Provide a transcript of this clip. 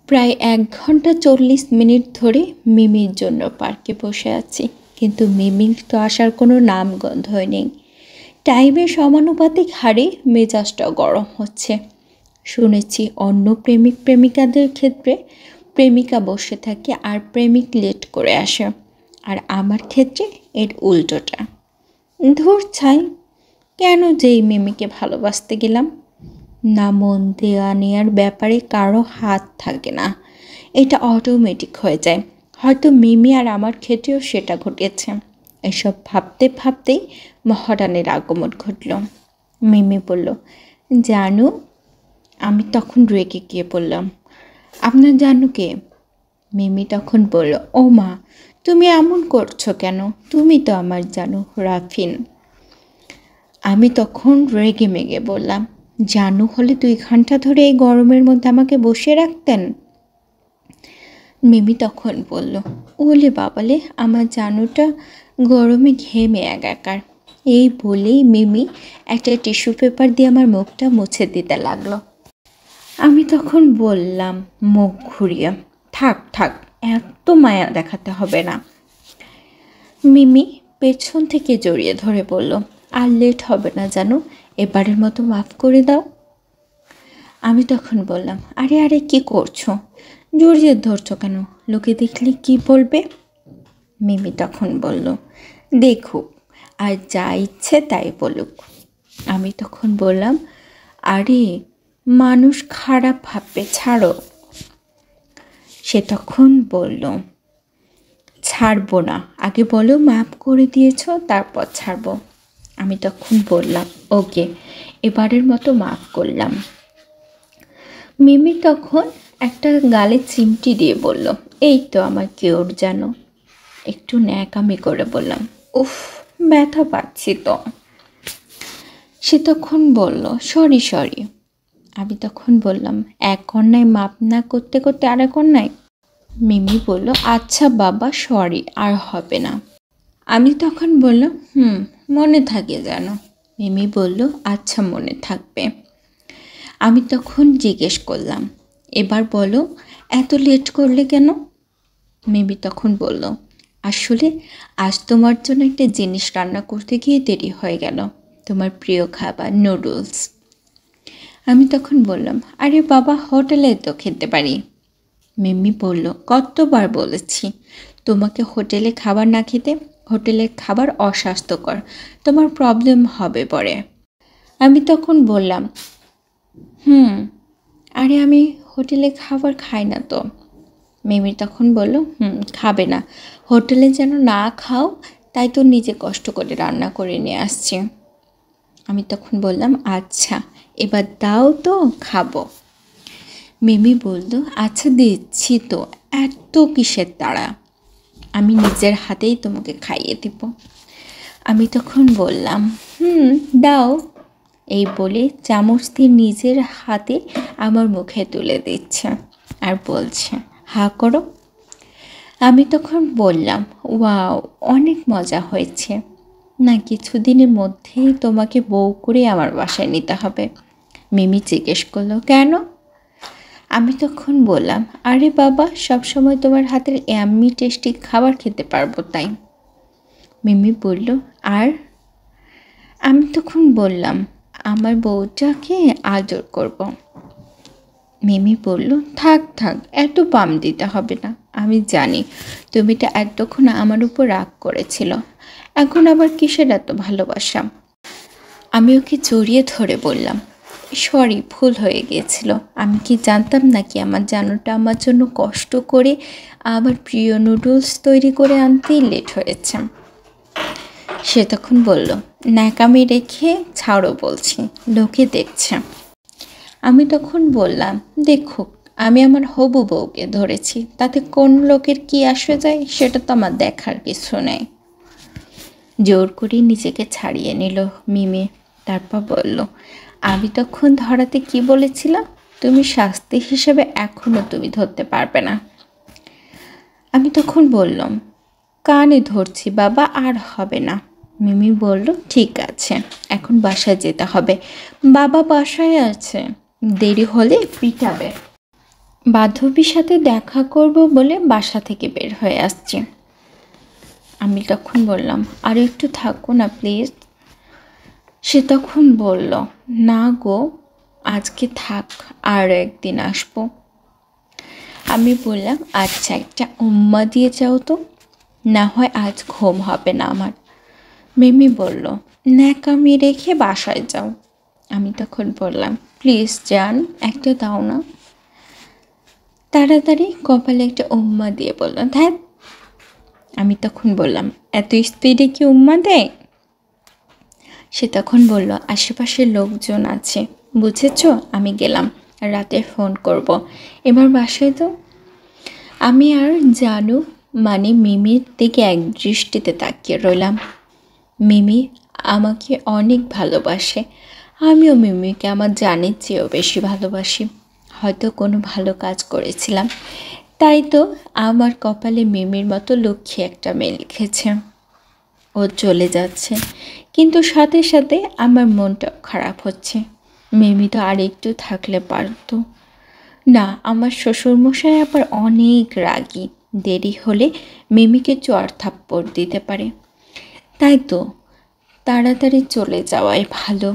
প্রায় ১ ঘন্টা ৪০ মিনিট ধরে মিমির জন্য পার্কে বসে আছি, কিন্তু মিমির তো আসার কোনো নামগন্ধই নেই। টাইমের সমানুপাতিক হারে মেজাজটা গরম হচ্ছে। শুনেছি অন্য প্রেমিক প্রেমিকাদের ক্ষেত্রে প্রেমিকা বসে থাকে আর প্রেমিক লেট করে আসে, আর আমার ক্ষেত্রে এর উল্টোটা। ধুর ছাই, কেন যে এই মিমিকে ভালোবাসতে গেলাম। না, মন দেওয়া নেওয়ার ব্যাপারে কারো হাত থাকে না, এটা অটোমেটিক হয়ে যায়। হয়তো মিমি আর আমার ক্ষেত্রেও সেটা ঘটেছে। এসব ভাবতে ভাবতেই মহারানের আগমন ঘটল। মিমি বলল, জানু। আমি তখন রেগে গিয়ে বললাম, আপনার জানু কে? মিমি তখন বলল, ও মা, তুমি এমন করছো কেন? তুমি তো আমার জানু, রাফিন। আমি তখন রেগে মেগে বললাম, জানু হলে 2 ঘন্টা ধরে এই গরমের মধ্যে আমাকে বসিয়ে রাখতেন। মিমি তখন বলল, ওলে বাবালে, আমার জানুটা গরমে ঘেমে একাকার। এই বলেই মিমি একটা টিস্যু পেপার দিয়ে আমার মুখটা মুছে দিতে লাগলো। আমি তখন বললাম মুখ ঘুরিয়ে, থাক থাক, এত মায়া দেখাতে হবে না। মিমি পেছন থেকে জড়িয়ে ধরে বলল, আর লেট হবে না জানো, এবারের মতো মাফ করে দাও। আমি তখন বললাম, আরে আরে কি করছো, জড়িয়ে ধরছো কেন? লোকে দেখলে কি বলবে? মিমি তখন বলল, দেখুক, আর যা ইচ্ছে তাই বলুক। আমি তখন বললাম, আরে মানুষ খারাপ ভাববে, ছাড়ো। সে তখন বলল, ছাড়বো না, আগে বলো মাফ করে দিয়েছো, তারপর ছাড়বো। আমি তখন বললাম, ওকে, এবারের মতো মাফ করলাম। মিমি তখন একটা গালে চিমটি দিয়ে বলল, এই তো আমার কিওর জানো। একটু ন্যাকামি করে বললাম, উফ, ব্যথা পাচ্ছি তো। সে তখন বলল, সরি সরি। আমি তখন বললাম, এক অন্যায় মাপ না করতে করতে আর এক অন্যায়। মিমি বলল, আচ্ছা বাবা, সরি, আর হবে না। আমি তখন বললাম, মনে থাকে যেন। মিমি বলল, আচ্ছা, মনে থাকবে। আমি তখন জিজ্ঞেস করলাম, এবার বলো এত লেট করলে কেন? মিমি তখন বলল, আসলে আজ তোমার জন্য একটা জিনিস রান্না করতে গিয়ে দেরি হয়ে গেল, তোমার প্রিয় খাবার নুডলস। আমি তখন বললাম, আরে বাবা, হোটেলে তো খেতে পারি। মিমি বলল, কতবার বলেছি তোমাকে হোটেলে খাবার না খেতে, হোটেলের খাবার অস্বাস্থ্যকর, তোমার প্রবলেম হবে পরে। আমি তখন বললাম, আরে আমি হোটেলে খাবার খাই না তো। মিমি তখন বলল, খাবে না, হোটেলে যেন না খাও, তাই তো নিজে কষ্ট করে রান্না করে নিয়ে আসছি। আমি তখন বললাম, আচ্ছা এবার দাও তো, খাবো। মিমি বলল, আচ্ছা দিচ্ছি তো, এত কিসের তাড়া, আমি নিজের হাতেই তোমাকে খাইয়ে দেব। আমি তখন বললাম, দাও। এই বলে চামচ দিয়ে নিজের হাতে আমার মুখে তুলে দিচ্ছে আর বলছে, হা করো। আমি তখন বললাম, ওয়াও, অনেক মজা হয়েছে না, কিছুদিনের মধ্যেই তোমাকে বউ করে আমার বাসায় নিতে হবে। মিমি জিজ্ঞেস করলো, কেন? আমি তখন বললাম, আরে বাবা, সবসময় তোমার হাতের এমনি টেস্টি খাবার খেতে পারবো তাই। মিমি বলল, আর? আমি তখন বললাম, আমার বউটাকে আদর করব। মিমি বলল, থাক থাক, এত পাম দিতে হবে না, আমি জানি তুমি তো এতক্ষণ আমার উপর রাগ করেছিল, এখন আবার কিসের এত ভালোবাসা। আমি ওকে জড়িয়ে ধরে বললাম, সরি, ভুল হয়ে গিয়েছিল, আমি কি জানতাম নাকি আমার জানুটা আমার জন্য কষ্ট করে আমার প্রিয় নুডলস তৈরি করে আনতেই লেট হয়েছে। সে তখন বলল, ন্যাকামি রেখে ছাড়ো বলছি, লোকে দেখছে। আমি তখন বললাম, দেখুক, আমি আমার হবু বউকে ধরেছি, তাতে কোন লোকের কি আসে যায়, সেটা তো আমার দেখার কিছু নেই। জোর করে নিজেকে ছাড়িয়ে নিল মিমি, তারপর বলল, আমি তখন ধরাতে কি বলেছিলাম, তুমি শাস্তি হিসেবে এখনও তুমি ধরতে পারবে না। আমি তখন বললাম, কানে ধরছি বাবা, আর হবে না। মিমি বলল, ঠিক আছে, এখন বাসায় যেতে হবে, বাবা বাসায় আছে, দেরি হলে পিটাবে। বান্ধবীর সাথে দেখা করব বলে বাসা থেকে বের হয়ে আসছে। আমি তখন বললাম, আর একটু থাকো না প্লিজ। সে তখন বলল, না গো, আজকে থাক, আর একদিন আসবো। আমি বললাম, আচ্ছা একটা উম্মা দিয়ে যাও তো, না হয় আজ ঘুম হবে না আমার। মিমি বলল, ন্যাকামি রেখে বাসায় যাও। আমি তখন বললাম, প্লিজ জান, একটা দাও না। তাড়াতাড়ি কপালে একটা উম্মা দিয়ে বলল, ধ্যাত। আমি তখন বললাম, এত স্পিডে কি উম্মা দেয়? সে তখন বলল, আশেপাশের লোকজন আছে, বুঝেছ, আমি গেলাম, রাতে ফোন করব, এবার বাসায় তো। আমি আর জানু মানে মিমির দিকে এক দৃষ্টিতে তাকিয়ে রইলাম। মিমি আমাকে অনেক ভালোবাসে, আমিও মিমিকে আমার জানের চেয়েও বেশি ভালোবাসি। হয়তো কোনো ভালো কাজ করেছিলাম, তাই তো আমার কপালে মিমির মতো লক্ষ্মী একটা মেয়ে লিখেছে। ও চলে যাচ্ছে, কিন্তু সাথে সাথে আমার মনটা খারাপ হচ্ছে। মিমি তো আর একটু থাকলে পারতো না। আমার শ্বশুরমশাই আবার অনেক রাগী, দেরি হলে মিমিকে চড় থাপ্পড় দিতে পারে। তাই তো তাড়াতাড়ি চলে যাওয়াই ভালো।